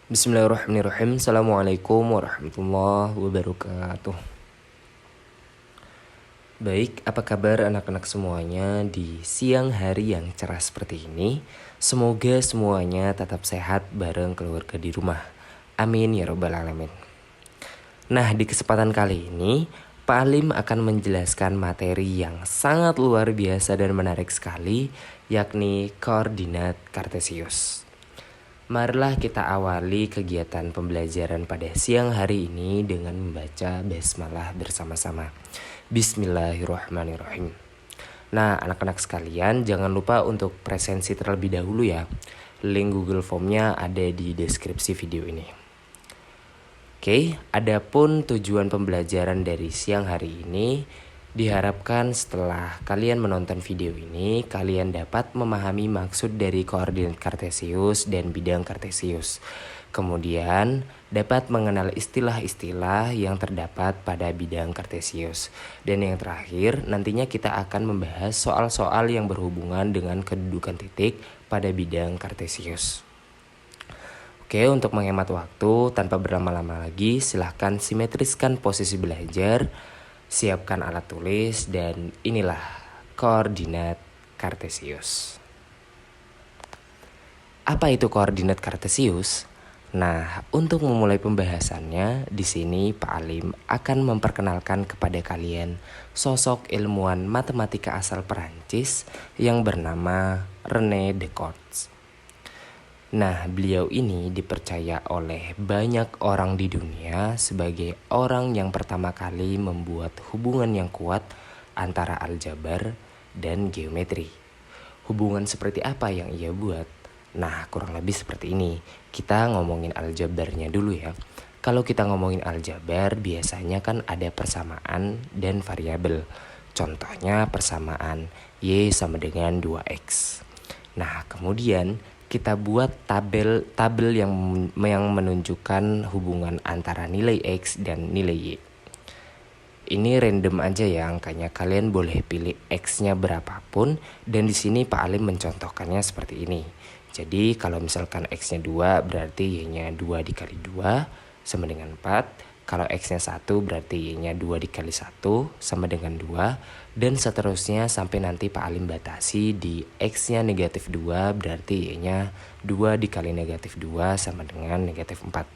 Bismillahirrahmanirrahim. Assalamualaikum warahmatullahi wabarakatuh. Baik, apa kabar anak-anak semuanya di siang hari yang cerah seperti ini? Semoga semuanya tetap sehat bareng keluarga di rumah. Amin ya robbal alamin. Nah, di kesempatan kali ini Pak Alim akan menjelaskan materi yang sangat luar biasa dan menarik sekali, yakni koordinat kartesius. Marilah kita awali kegiatan pembelajaran pada siang hari ini dengan membaca basmalah bersama-sama. Bismillahirrahmanirrahim. Nah, anak-anak sekalian, jangan lupa untuk presensi terlebih dahulu ya. Link Google Form-nya ada di deskripsi video ini. Oke, adapun tujuan pembelajaran dari siang hari ini, diharapkan setelah kalian menonton video ini, kalian dapat memahami maksud dari koordinat kartesius dan bidang kartesius. Kemudian, dapat mengenal istilah-istilah yang terdapat pada bidang kartesius. Dan yang terakhir, nantinya kita akan membahas soal-soal yang berhubungan dengan kedudukan titik pada bidang kartesius. Oke, untuk menghemat waktu tanpa berlama-lama lagi, silahkan simetriskan posisi belajar, siapkan alat tulis, dan inilah koordinat kartesius. Apa itu koordinat kartesius? Nah, untuk memulai pembahasannya, di sini Pak Alim akan memperkenalkan kepada kalian sosok ilmuwan matematika asal Perancis yang bernama René Descartes. Nah, beliau ini dipercaya oleh banyak orang di dunia sebagai orang yang pertama kali membuat hubungan yang kuat antara aljabar dan geometri. Hubungan seperti apa yang ia buat? Nah, kurang lebih seperti ini. Kita ngomongin aljabarnya dulu ya. Kalau kita ngomongin aljabar, biasanya kan ada persamaan dan variabel. Contohnya persamaan Y sama dengan 2X. Nah, kemudian kita buat tabel yang menunjukkan hubungan antara nilai X dan nilai Y. Ini random aja ya angkanya, kalian boleh pilih X-nya berapapun, dan di sini Pak Alim mencontohkannya seperti ini. Jadi kalau misalkan X-nya 2 berarti Y-nya 2 dikali 2 sama dengan 4. Kalau X-nya 1 berarti Y-nya 2 dikali 1 sama dengan 2. Dan seterusnya sampai nanti Pak Alim batasi di X-nya negatif 2 berarti Y-nya 2 dikali negatif 2 sama dengan negatif 4.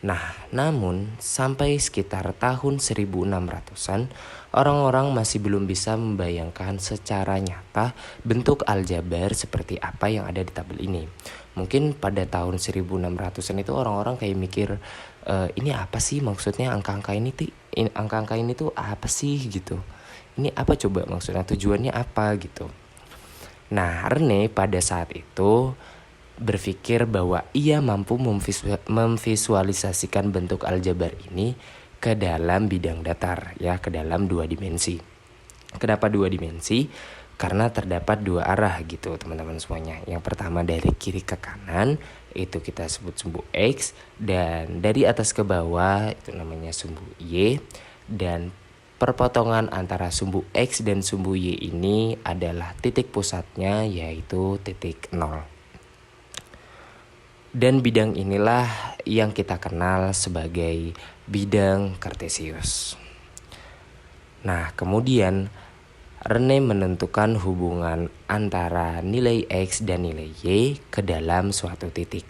Nah, namun sampai sekitar tahun 1600-an, orang-orang masih belum bisa membayangkan secara nyata bentuk aljabar seperti apa yang ada di tabel ini. Mungkin pada tahun 1600-an itu orang-orang kayak mikir, ini apa sih maksudnya angka-angka ini tuh apa sih gitu. Ini apa coba maksudnya, tujuannya apa gitu. Nah, René pada saat itu berpikir bahwa ia mampu memvisualisasikan bentuk aljabar ini ke dalam bidang datar ya, ke dalam 2 dimensi. Kenapa 2 dimensi? Karena terdapat 2 arah gitu teman-teman semuanya. Yang pertama dari kiri ke kanan itu kita sebut sumbu X, dan dari atas ke bawah itu namanya sumbu Y, dan perpotongan antara sumbu X dan sumbu Y ini adalah titik pusatnya yaitu titik 0. Dan bidang inilah yang kita kenal sebagai bidang kartesius. Nah, kemudian René menentukan hubungan antara nilai X dan nilai Y ke dalam suatu titik.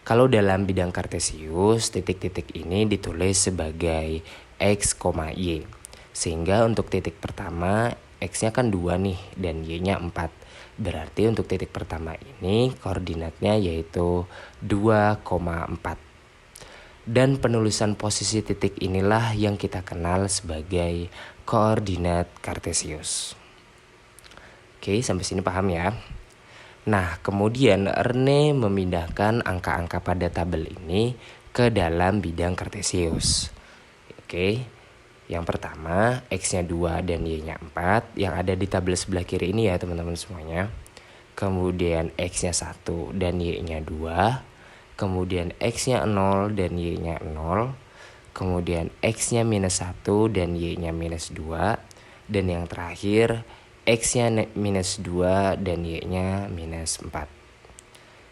Kalau dalam bidang kartesius, titik-titik ini ditulis sebagai X, Y. Sehingga untuk titik pertama, X-nya kan 2 nih dan Y-nya 4. Berarti untuk titik pertama ini koordinatnya yaitu 2,4. Dan penulisan posisi titik inilah yang kita kenal sebagai koordinat kartesius. Oke, sampai sini paham ya? Nah, kemudian René memindahkan angka-angka pada tabel ini ke dalam bidang kartesius. Oke. Yang pertama, X-nya 2 dan Y-nya 4 yang ada di tabel sebelah kiri ini ya teman-teman semuanya. Kemudian X-nya 1 dan Y-nya 2. Kemudian X-nya 0 dan Y-nya 0. Kemudian X-nya minus 1 dan Y-nya minus 2. Dan yang terakhir X-nya minus 2 dan Y-nya minus 4.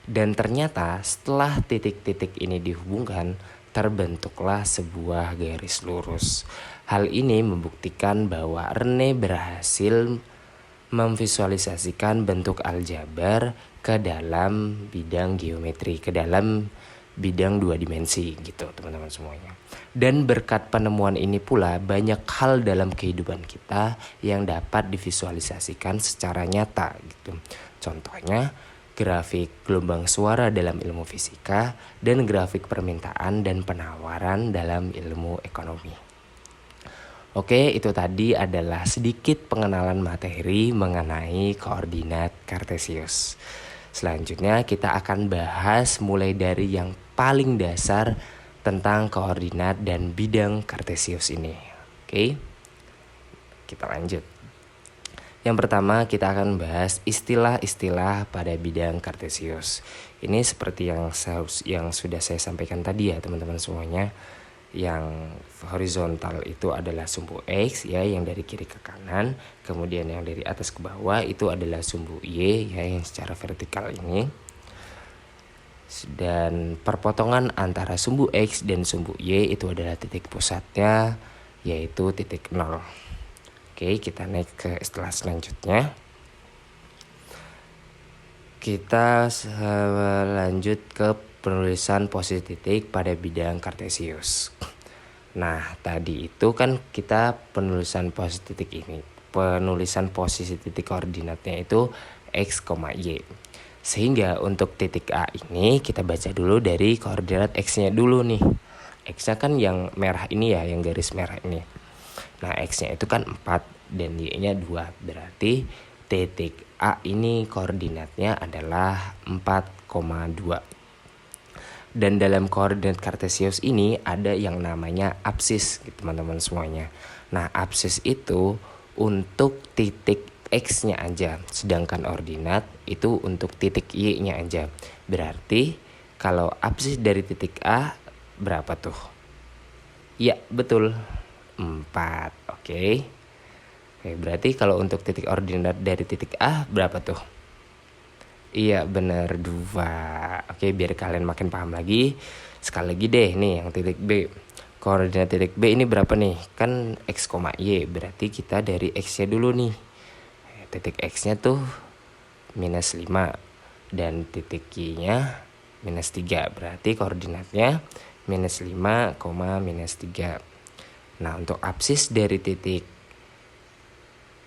Dan ternyata setelah titik-titik ini dihubungkan, terbentuklah sebuah garis lurus. Hal ini membuktikan bahwa Rene berhasil memvisualisasikan bentuk aljabar ke dalam bidang geometri, ke dalam bidang 2 dimensi gitu teman-teman semuanya. Dan berkat penemuan ini pula banyak hal dalam kehidupan kita yang dapat divisualisasikan secara nyata gitu. Contohnya grafik gelombang suara dalam ilmu fisika dan grafik permintaan dan penawaran dalam ilmu ekonomi. Oke, itu tadi adalah sedikit pengenalan materi mengenai koordinat Kartesius. Selanjutnya kita akan bahas mulai dari yang paling dasar tentang koordinat dan bidang Kartesius ini. Oke, kita lanjut. Yang pertama kita akan bahas istilah-istilah pada bidang Kartesius. Ini seperti yang sudah saya sampaikan tadi ya teman-teman semuanya. Yang horizontal itu adalah sumbu X ya, yang dari kiri ke kanan. Kemudian yang dari atas ke bawah itu adalah sumbu Y ya, yang secara vertikal ini. Dan perpotongan antara sumbu X dan sumbu Y itu adalah titik pusatnya, yaitu titik 0. Oke, kita naik ke istilah selanjutnya. Kita lanjut ke penulisan posisi titik pada bidang Kartesius. Nah, tadi itu kan kita penulisan posisi titik ini. Penulisan posisi titik koordinatnya itu X, Y. Sehingga untuk titik A ini kita baca dulu dari koordinat X-nya dulu nih. X-nya kan yang merah ini ya, yang garis merah ini. Nah, X-nya itu kan 4 dan Y-nya 2. Berarti titik A ini koordinatnya adalah 4,2. Dan dalam koordinat Kartesius ini ada yang namanya absis gitu, teman-teman semuanya. Nah, absis itu untuk titik X-nya aja, sedangkan ordinat itu untuk titik Y-nya aja. Berarti kalau absis dari titik A berapa tuh? Ya, betul, 4. Oke, berarti kalau untuk titik ordinat dari titik A berapa tuh? Iya bener, 2. Oke, biar kalian makin paham lagi, sekali lagi deh nih yang titik B. Koordinat titik B ini berapa nih? Kan X, Y. Berarti kita dari X-nya dulu nih. Titik X-nya tuh minus 5 dan titik Y-nya minus 3. Berarti koordinatnya minus 5, minus 3. Nah, untuk absis dari titik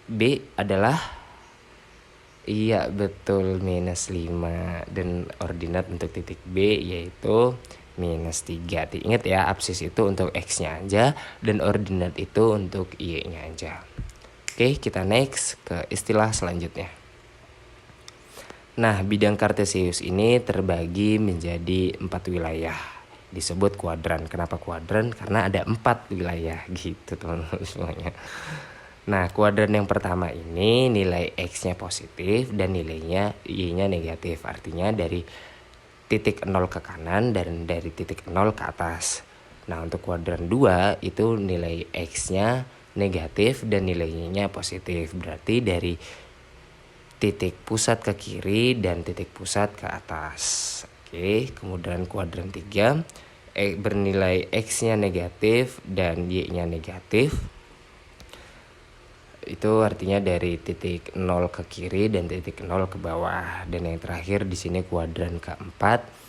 B adalah, iya betul, minus 5. Dan ordinat untuk titik B yaitu minus 3. Ingat ya, absis itu untuk X-nya aja dan ordinat itu untuk Y-nya aja. Oke, kita next ke istilah selanjutnya. Nah, bidang Kartesius ini terbagi menjadi 4 wilayah. Disebut kuadran. Kenapa kuadran? Karena ada 4 wilayah gitu teman-teman semuanya. Nah, kuadran yang pertama ini nilai X-nya positif dan nilainya Y-nya negatif. Artinya dari titik 0 ke kanan dan dari titik 0 ke atas. Nah, untuk kuadran 2 itu nilai X-nya negatif dan nilai Y-nya positif. Berarti dari titik pusat ke kiri dan titik pusat ke atas. Oke, kemudian kuadran 3 bernilai X-nya negatif dan Y-nya negatif. Itu artinya dari titik 0 ke kiri dan titik 0 ke bawah. Dan yang terakhir di sini kuadran keempat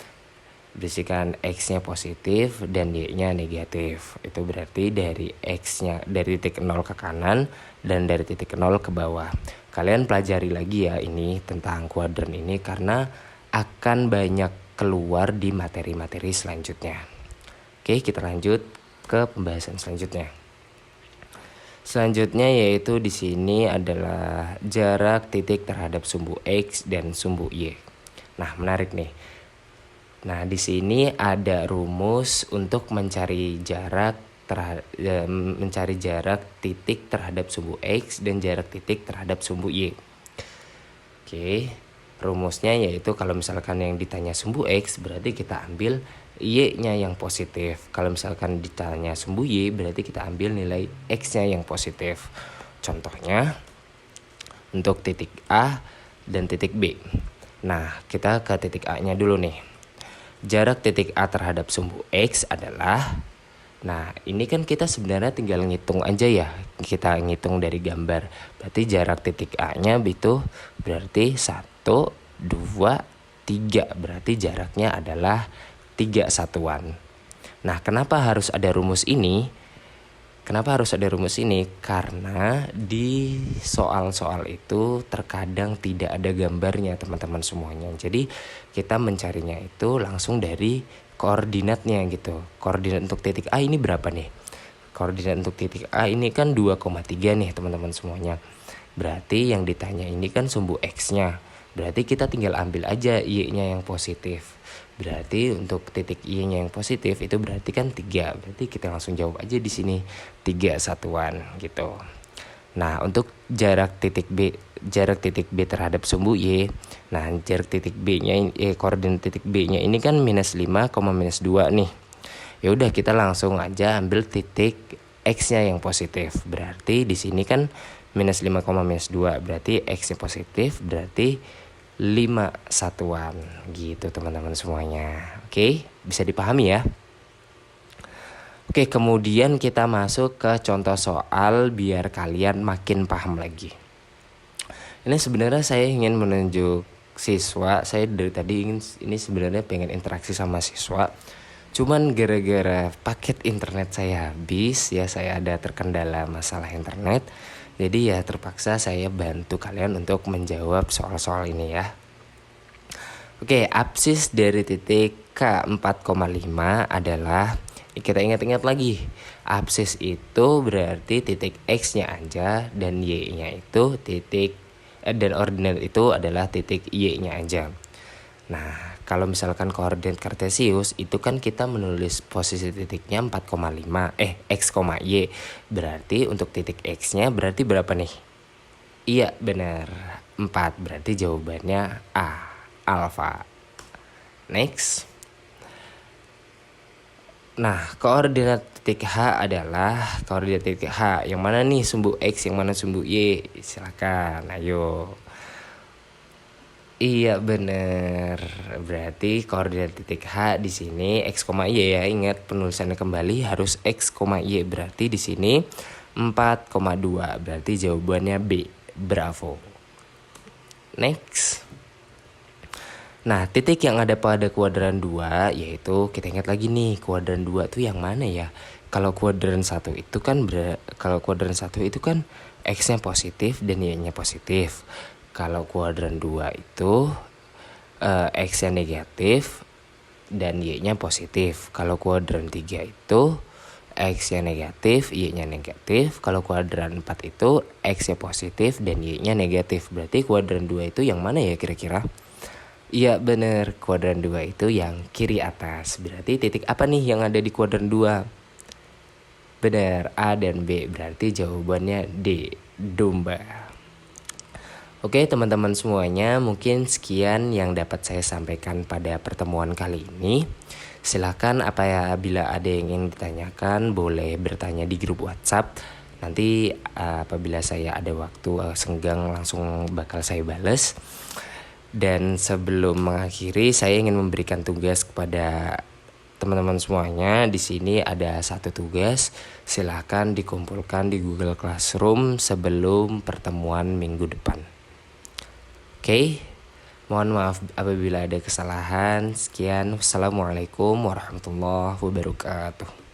berisikan X-nya positif dan Y-nya negatif. Itu berarti dari X-nya dari titik 0 ke kanan dan dari titik 0 ke bawah. Kalian pelajari lagi ya ini tentang kuadran ini karena akan banyak keluar di materi-materi selanjutnya. Oke, kita lanjut ke pembahasan selanjutnya. Selanjutnya yaitu di sini adalah jarak titik terhadap sumbu X dan sumbu Y. Nah, menarik nih. Nah, di sini ada rumus untuk mencari jarak titik terhadap sumbu X dan jarak titik terhadap sumbu Y. Oke, rumusnya yaitu kalau misalkan yang ditanya sumbu X berarti kita ambil Y-nya yang positif. Kalau misalkan ditanya sumbu Y berarti kita ambil nilai X-nya yang positif. Contohnya untuk titik A dan titik B. Nah, kita ke titik A-nya dulu nih. Jarak titik A terhadap sumbu X adalah, nah ini kan kita sebenarnya tinggal ngitung aja ya. Kita ngitung dari gambar. Berarti jarak titik A-nya itu berarti 1, 2, 3. Berarti jaraknya adalah 3 satuan. Nah, kenapa harus ada rumus ini? Karena di soal-soal itu terkadang tidak ada gambarnya teman-teman semuanya. Jadi kita mencarinya itu langsung dari koordinatnya gitu. Koordinat untuk titik A ini berapa nih? Koordinat untuk titik A ini kan 2,3 nih teman-teman semuanya. Berarti yang ditanya ini kan sumbu X-nya. Berarti kita tinggal ambil aja Y-nya yang positif. Berarti untuk titik Y-nya yang positif itu berarti kan 3. Berarti kita langsung jawab aja di sini 3 satuan gitu. Nah, untuk jarak titik B terhadap sumbu Y. Nah, jarak titik B-nya koordinat titik B-nya ini kan -5, -2 nih. Ya udah, kita langsung aja ambil titik X-nya yang positif. Berarti di sini kan -5, -2. Berarti X-nya positif, berarti 5 satuan gitu teman-teman semuanya. Oke, bisa dipahami ya. Oke, kemudian kita masuk ke contoh soal biar kalian makin paham lagi. Ini sebenarnya saya ingin menunjuk siswa. Saya dari tadi ini sebenarnya pengen interaksi sama siswa. Cuman gara-gara paket internet saya habis ya, saya ada terkendala masalah internet. Jadi ya terpaksa saya bantu kalian untuk menjawab soal-soal ini ya. Oke, absis dari titik K4,5 adalah, kita ingat-ingat lagi, absis itu berarti titik X-nya aja dan Y-nya itu dan ordinat itu adalah titik Y-nya aja. Nah, kalau misalkan koordinat kartesius itu kan kita menulis posisi titiknya 4,5 X, Y. Berarti untuk titik X-nya berarti berapa nih? Iya, benar. 4. Berarti jawabannya A, alfa. Next. Nah, koordinat titik H adalah koordinat titik H. Yang mana nih sumbu X, yang mana sumbu Y? Silakan, ayo. Iya bener. Berarti koordinat titik H di sini X, Y ya. Ingat penulisannya kembali harus X, Y. Berarti di sini 4,2. Berarti jawabannya B. Bravo. Next. Nah, titik yang ada pada kuadran 2 yaitu, kita ingat lagi nih, kuadran 2 tuh yang mana ya? Kalau kuadran 1 itu kan X-nya positif dan Y-nya positif. Kalau kuadran 2 itu X-nya negatif dan Y-nya positif. Kalau kuadran 3 itu X-nya negatif, Y-nya negatif. Kalau kuadran 4 itu X-nya positif dan Y-nya negatif. Berarti kuadran 2 itu yang mana ya kira-kira? Iya bener, kuadran 2 itu yang kiri atas. Berarti titik apa nih yang ada di kuadran 2? Bener, A dan B. Berarti jawabannya D, domba. Oke teman-teman semuanya, mungkin sekian yang dapat saya sampaikan pada pertemuan kali ini. Silakan apabila ada yang ingin ditanyakan boleh bertanya di grup WhatsApp. Nanti apabila saya ada waktu senggang langsung bakal saya bales. Dan sebelum mengakhiri, saya ingin memberikan tugas kepada teman-teman semuanya. Di sini ada satu tugas, silakan dikumpulkan di Google Classroom sebelum pertemuan minggu depan. Oke, mohon maaf apabila ada kesalahan. Sekian, wassalamualaikum warahmatullahi wabarakatuh.